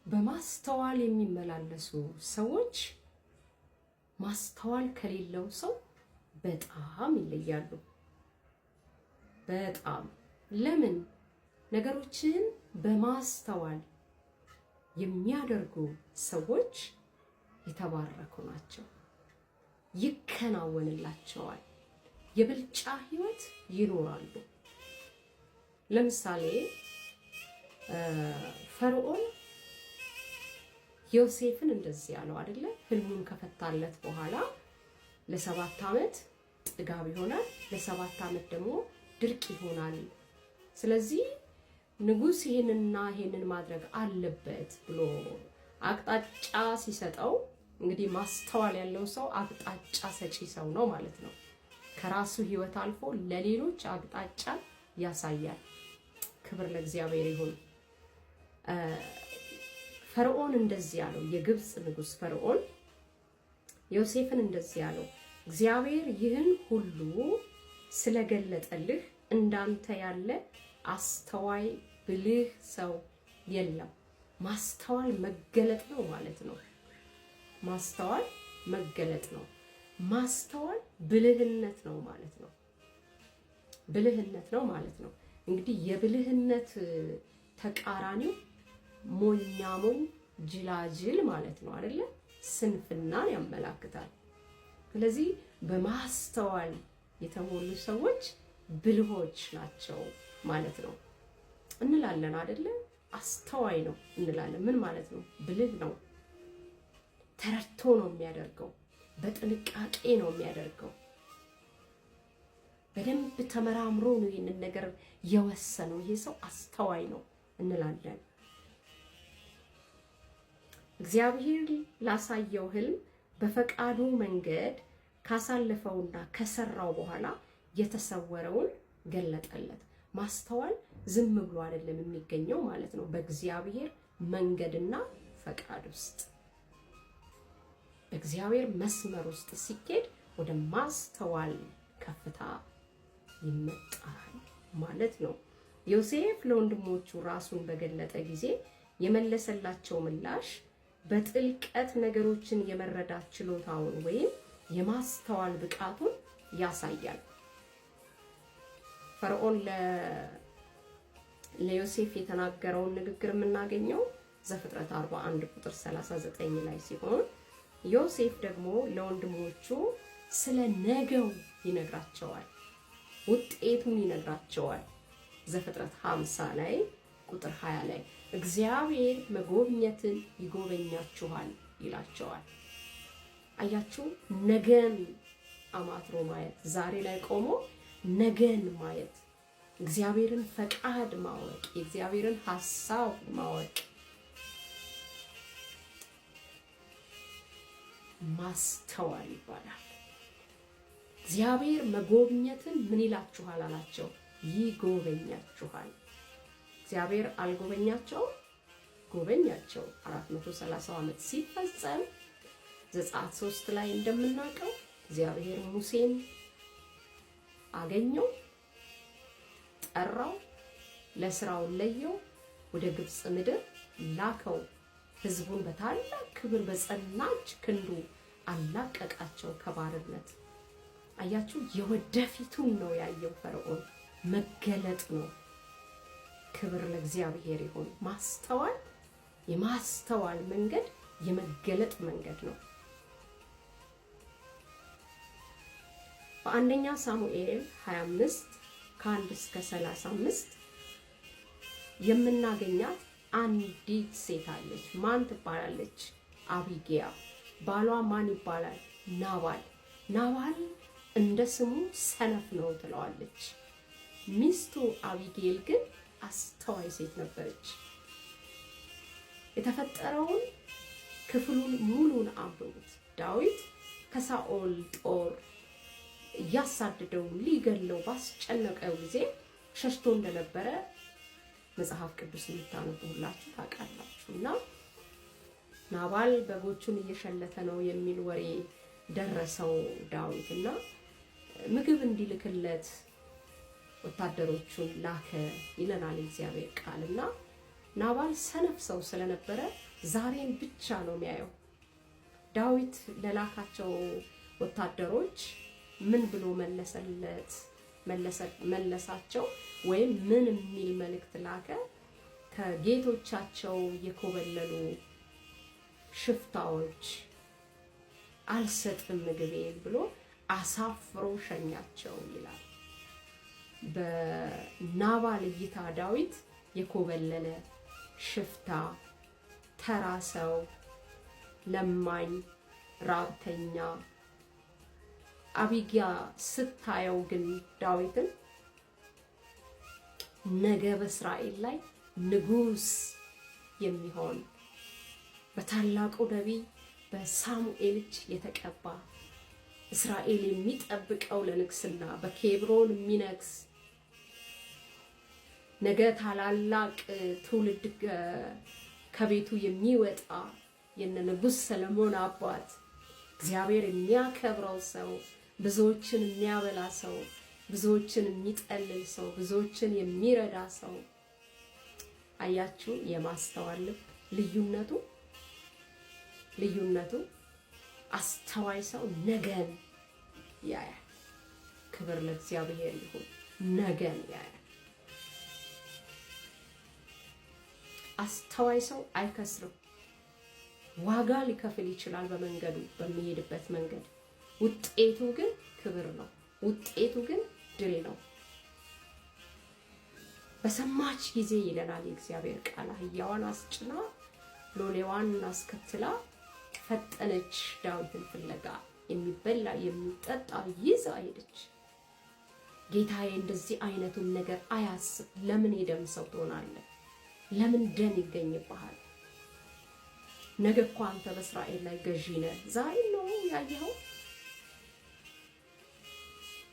በማስተዋል የሚመላለሱ ሰዎች ማስተዋል ከሌለው ሰው በጣም ይለያሉ። በጣም ለምን? ነገሮችን በማስተዋል የሚያደርጉ ሰዎች የተባረኩ ናቸው። ይከናወንላቸዋል። የብልጫ ህይወት ይኖራሉ። ለምሳሌ ፈርዖን ዮሴፍን እንደዚህ ያለው አይደለ? ህልሙን ከፈታለት በኋላ ለ7 ዓመት ጥጋብ ይሆናል፣ ለ7 ዓመት ደግሞ ድርቅ ይሆናል። ስለዚህ ንጉስ ይሄንን ማድረግ አለበት ብሎ አቅጣጫ ሲሰጠው፣ እንግዲህ ማስተዋል ያለው ሰው አቅጣጫ ሰጪ ሰው ነው ማለት ነው። ከራሱ ህይወት አልፎ ለሌሎች አቅጣጫ ያሳያል። ክብር ለእግዚአብሔር ይሁን። ፈርዖን እንደዚህ ያለው፣ የግብጽ ንጉስ ፈርዖን ዮሴፍን እንደዚህ ያለው፣ እግዚአብሔር ይህን ሁሉ ስለገለጠልህ እንዳንተ ያለ አስተዋይ ብልህ ሰው የለም። ማስተዋል መገለጥ ነው ማለት ነው። ማስተዋል መገለጥ ነው። ማስተዋል ብልህነት ነው ማለት ነው። ብልህነት ነው ማለት ነው። እንግዲህ የብልህነት ተቃራኒው ሞኛሞኝ ጅላጅል ማለት ነው አይደለ? ስንፍናን ያመላክታል። ስለዚህ በማስተዋል የተሞሉ ሰዎች ብልሆች ናቸው ማለት ነው እንላለን አይደለ? አስተዋይ ነው እንላለን። ምን ማለት ነው? ብልህ ነው። ተረድቶ ነው የሚያደርገው። በጥንቃቄ ነው የሚያደርገው። በደንብ ተመራምሮ ነው ይህንን ነገር የወሰነው። ይሄ ሰው አስተዋይ ነው እንላለን። እግዚአብሔር ላሳየው ህልም በፈቃዱ መንገድ ካሳለፈውና ከሰራው በኋላ የተሰወረውን ገለጠለት። ማስተዋል ዝም ብሎ አይደለም የሚገኘው ማለት ነው። በእግዚአብሔር መንገድና ፈቃድ ውስጥ በእግዚአብሔር መስመር ውስጥ ሲኬድ ወደ ማስተዋል ከፍታ ይመጣል ማለት ነው። ዮሴፍ ለወንድሞቹ ራሱን በገለጠ ጊዜ የመለሰላቸው ምላሽ በጥልቀት ነገሮችን የመረዳት ችሎታውን ወይም የማስተዋል ብቃቱን ያሳያል። ፈርዖን ለዮሴፍ የተናገረውን ንግግር የምናገኘው ዘፍጥረት 41 ቁጥር 39 ላይ ሲሆን ዮሴፍ ደግሞ ለወንድሞቹ ስለ ነገው ይነግራቸዋል፣ ውጤቱን ይነግራቸዋል። ዘፍጥረት 50 ላይ ቁጥር 20 ላይ እግዚአብሔር መጎብኘትን ይጎበኛችኋል ይላቸዋል። አያችሁ፣ ነገን አማትሮ ማየት፣ ዛሬ ላይ ቆሞ ነገን ማየት፣ እግዚአብሔርን ፈቃድ ማወቅ፣ የእግዚአብሔርን ሐሳብ ማወቅ ማስተዋል ይባላል። እግዚአብሔር መጎብኘትን ምን ይላችኋል አላቸው? ይጎበኛችኋል። እግዚአብሔር አልጎበኛቸው? ጎበኛቸው። 430 ዓመት ሲፈጸም ዘጸአት 3 ላይ እንደምናውቀው እግዚአብሔር ሙሴን አገኘው፣ ጠራው፣ ለስራው ለየው፣ ወደ ግብጽ ምድር ላከው። ህዝቡን በታላቅ ክብር በጸናች ክንዱ አላቀቃቸው ከባርነት። አያችሁ፣ የወደፊቱን ነው ያየው ፈርዖን። መገለጥ ነው። ክብር ለእግዚአብሔር ይሁን። ማስተዋል፣ የማስተዋል መንገድ የመገለጥ መንገድ ነው። በአንደኛ ሳሙኤል 25 ከ1 እስከ 35 የምናገኛት አንዲት ሴት አለች። ማን ትባላለች? አቢጊያ። ባሏ ማን ይባላል? ናባል። ናባል እንደ ስሙ ሰነፍ ነው ትለዋለች። ሚስቱ አቢጌል ግን አስተዋይ ሴት ነበረች። የተፈጠረውን ክፍሉን ሙሉን አንብቡት። ዳዊት ከሳኦል ጦር እያሳደደው ሊገለው ባስጨነቀው ጊዜ ሸሽቶ እንደነበረ መጽሐፍ ቅዱስ የምታነቡ ሁላችሁ ታውቃላችሁ። እና ናባል በጎቹን እየሸለተ ነው የሚል ወሬ ደረሰው ዳዊት እና ምግብ እንዲልክለት ወታደሮቹን ላከ ይለናል እግዚአብሔር ቃል። እና ናባል ሰነፍ ሰው ስለነበረ ዛሬን ብቻ ነው የሚያየው። ዳዊት ለላካቸው ወታደሮች ምን ብሎ መለሳቸው? ወይም ምን የሚል መልእክት ላከ? ከጌቶቻቸው የኮበለሉ ሽፍታዎች አልሰጥም ምግቤን ብሎ አሳፍሮ ሸኛቸው ይላል። በናባል እይታ ዳዊት የኮበለለ ሽፍታ፣ ተራ ሰው፣ ለማኝ፣ ራብተኛ። አቢግያ ስታየው ግን ዳዊትን ነገ በእስራኤል ላይ ንጉስ የሚሆን በታላቁ ነቢይ በሳሙኤል እጅ የተቀባ እስራኤል የሚጠብቀው ለንግስና በኬብሮን የሚነግስ ነገ ታላላቅ ትውልድ ከቤቱ የሚወጣ የነ ንጉስ ሰለሞን አባት እግዚአብሔር የሚያከብረው ሰው፣ ብዙዎችን የሚያበላ ሰው፣ ብዙዎችን የሚጠልል ሰው፣ ብዙዎችን የሚረዳ ሰው። አያችሁ የማስተዋል ልዩነቱ አስተዋይ ሰው ነገን ያያል። ክብር ለእግዚአብሔር ይሁን። ነገን ያያል። አስተዋይ ሰው አይከስርም። ዋጋ ሊከፍል ይችላል በመንገዱ በሚሄድበት መንገድ። ውጤቱ ግን ክብር ነው። ውጤቱ ግን ድል ነው። በሰማች ጊዜ ይለናል የእግዚአብሔር ቃል፣ አህያዋን አስጭና ሎሌዋን አስከትላ ፈጠነች፣ ዳዊትን ፍለጋ የሚበላ የሚጠጣ ይዛ ሄደች። ጌታዬ እንደዚህ አይነቱን ነገር አያስብ። ለምን የደም ሰው ትሆናለህ? ለምን ደም ይገኝብሃል? ነገ እኮ አንተ በእስራኤል ላይ ገዢ ነህ። ዛሬ ነው ያየኸው።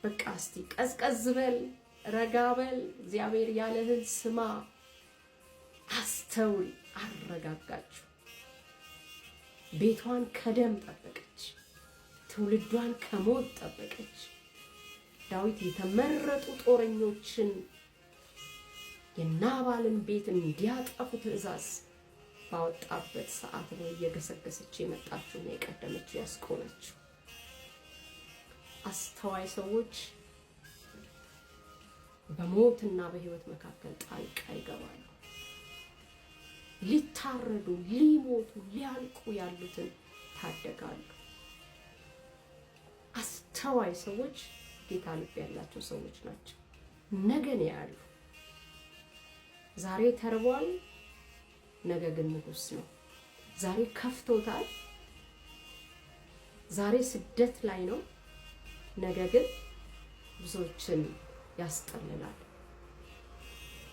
በቃ እስቲ ቀዝቀዝ በል፣ ረጋ በል፣ እግዚአብሔር ያለህን ስማ፣ አስተውል። አረጋጋችሁ። ቤቷን ከደም ጠበቀች፣ ትውልዷን ከሞት ጠበቀች። ዳዊት የተመረጡ ጦረኞችን የናባልን ቤት እንዲያጠፉ ትእዛዝ ባወጣበት ሰዓት ነው እየገሰገሰች የመጣችውና የቀደመችው ያስቆመችው። አስተዋይ ሰዎች በሞትና በሕይወት መካከል ጣልቃ ይገባሉ። ሊታረዱ፣ ሊሞቱ፣ ሊያልቁ ያሉትን ታደጋሉ። አስተዋይ ሰዎች ጌታ ልብ ያላቸው ሰዎች ናቸው። ነገን ያያሉ። ዛሬ ተርቧል፣ ነገ ግን ንጉስ ነው። ዛሬ ከፍቶታል፣ ዛሬ ስደት ላይ ነው፣ ነገ ግን ብዙዎችን ያስጠልላል።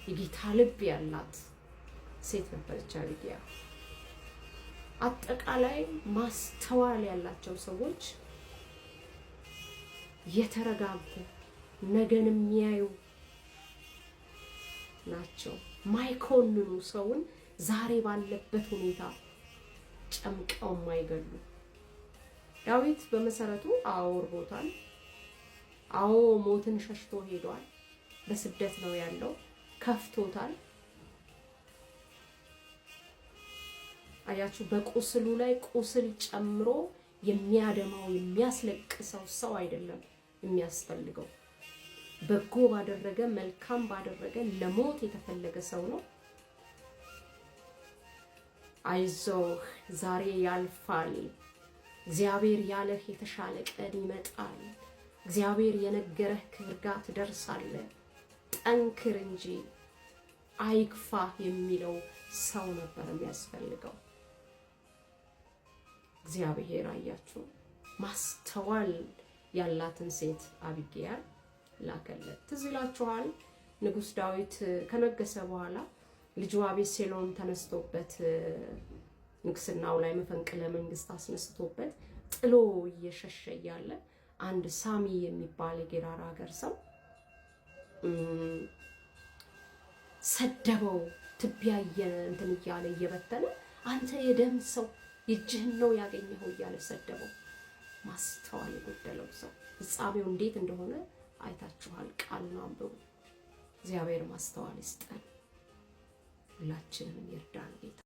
የጌታ ልብ ያላት ሴት ነበረች አቢግያ። አጠቃላይ ማስተዋል ያላቸው ሰዎች የተረጋጉ ነገን የሚያዩ ናቸው። ማይኮንኑ ሰውን ዛሬ ባለበት ሁኔታ ጨምቀው ማይገሉ። ዳዊት በመሰረቱ አውርቦታል። አዎ ሞትን ሸሽቶ ሄዷል። በስደት ነው ያለው። ከፍቶታል። አያችሁ፣ በቁስሉ ላይ ቁስል ጨምሮ የሚያደማው የሚያስለቅሰው ሰው አይደለም የሚያስፈልገው። በጎ ባደረገ መልካም ባደረገ ለሞት የተፈለገ ሰው ነው። አይዞህ ዛሬ ያልፋል፣ እግዚአብሔር ያለህ የተሻለ ቀን ይመጣል፣ እግዚአብሔር የነገረህ ክብር ጋር ትደርሳለህ፣ ጠንክር እንጂ አይክፋህ የሚለው ሰው ነበር የሚያስፈልገው። እግዚአብሔር አያችሁ ማስተዋል ያላትን ሴት አቢግያን ላከለት። ትዝ ይላችኋል ንጉስ ዳዊት ከነገሰ በኋላ ልጁ አቤሴሎም ተነስቶበት ንግስናው ላይ መፈንቅለ መንግስት አስነስቶበት ጥሎ እየሸሸ እያለ አንድ ሳሚ የሚባል የጌራራ ሀገር ሰው ሰደበው። ትቢያ እንትን እያለ እየበተነ አንተ የደም ሰው እጅህን ነው ያገኘኸው እያለ ሰደበው። ማስተዋል የጎደለው ሰው ፍጻሜው እንዴት እንደሆነ አይታችኋል። ቃሉን አንብቡ። እግዚአብሔር ማስተዋል ይስጠን፣ ሁላችንም ይርዳን ጌታ።